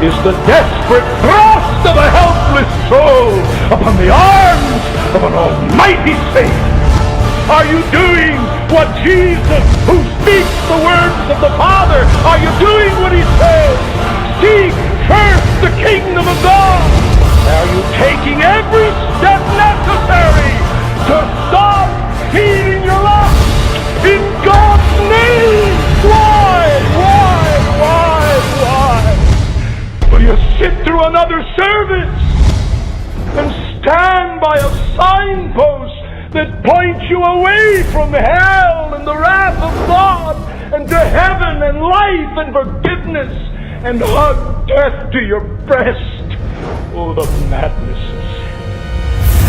is the desperate thrust of a helpless soul upon the arms of an almighty Savior. Are you doing what Jesus, who speaks the words of the Father, are you doing what he says? Seek first the kingdom of God. Are you taking every step necessary to stop feeding your lust in God's name? Why? Will you sit through another service and stand by a signpost that points you away from hell and the wrath of God and to heaven and life and forgiveness, and hug death to your breast? Oh, the madness of sin.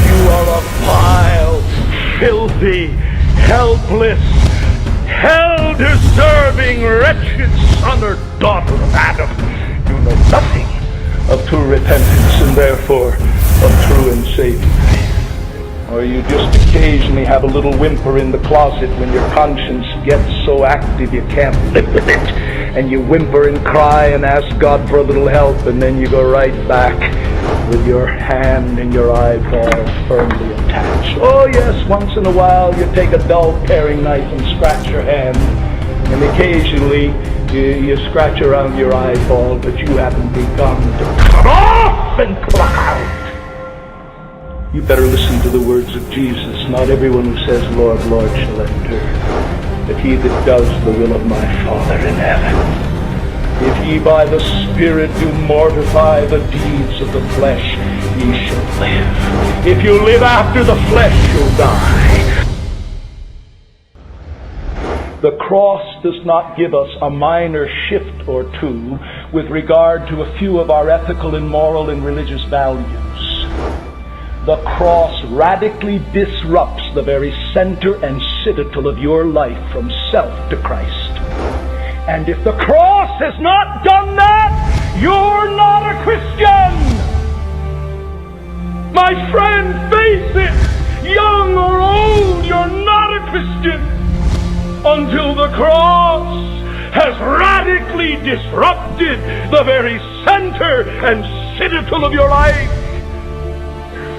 You are a vile, filthy, helpless, hell-deserving, wretched son or daughter of Adam. You know nothing of true repentance and therefore of true and saving faith. Or you just occasionally have a little whimper in the closet when your conscience gets so active you can't live with it, and you whimper and cry and ask God for a little help, and then you go right back with your hand and your eyeball firmly attached. Oh yes, once in a while you take a dull paring knife and scratch your hand, and occasionally you scratch around your eyeball, but you haven't begun to cut off and pluck out. You better listen to the words of Jesus. Not everyone who says, Lord, Lord, shall enter, but he that does the will of my Father in heaven. If ye by the Spirit do mortify the deeds of the flesh, ye shall live. If you live after the flesh, you'll die. The cross does not give us a minor shift or two with regard to a few of our ethical and moral and religious values. The cross radically disrupts the very center and citadel of your life from self to Christ. And if the cross has not done that, you're not a Christian. My friend, face it. Young or old, you're not a Christian until the cross has radically disrupted the very center and citadel of your life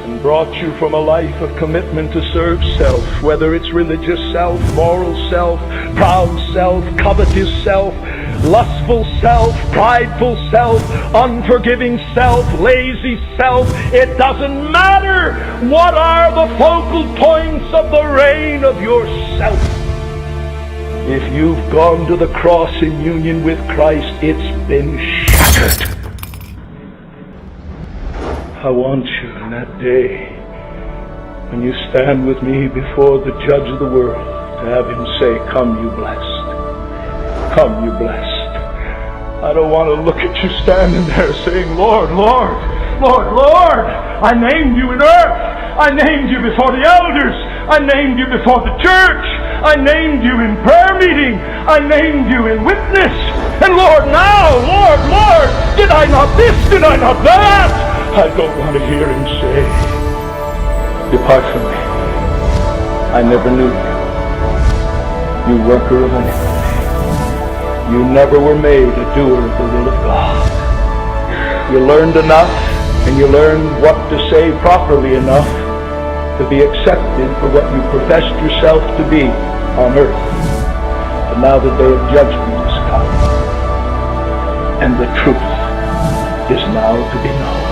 and brought you from a life of commitment to serve self, whether it's religious self, moral self, proud self, covetous self, lustful self, prideful self, unforgiving self, lazy self. It doesn't matter. What are the focal points of the reign of your self? If you've gone to the cross in union with Christ, it's been shattered. I want you in that day, when you stand with me before the Judge of the world, to have him say, come you blessed. Come you blessed. I don't want to look at you standing there saying, Lord, Lord, Lord, Lord. I named you in earth. I named you before the elders. I named you before the church. I named you in prayer meeting. I named you in witness. And Lord, now, Lord, Lord, did I not this? Did I not that? I don't want to hear him say, depart from me. I never knew you, you worker of iniquity. You never were made a doer of the will of God. You learned enough, and you learned what to say properly enough to be accepted for what you professed yourself to be on earth. But now the day of judgment is come, and the truth is now to be known.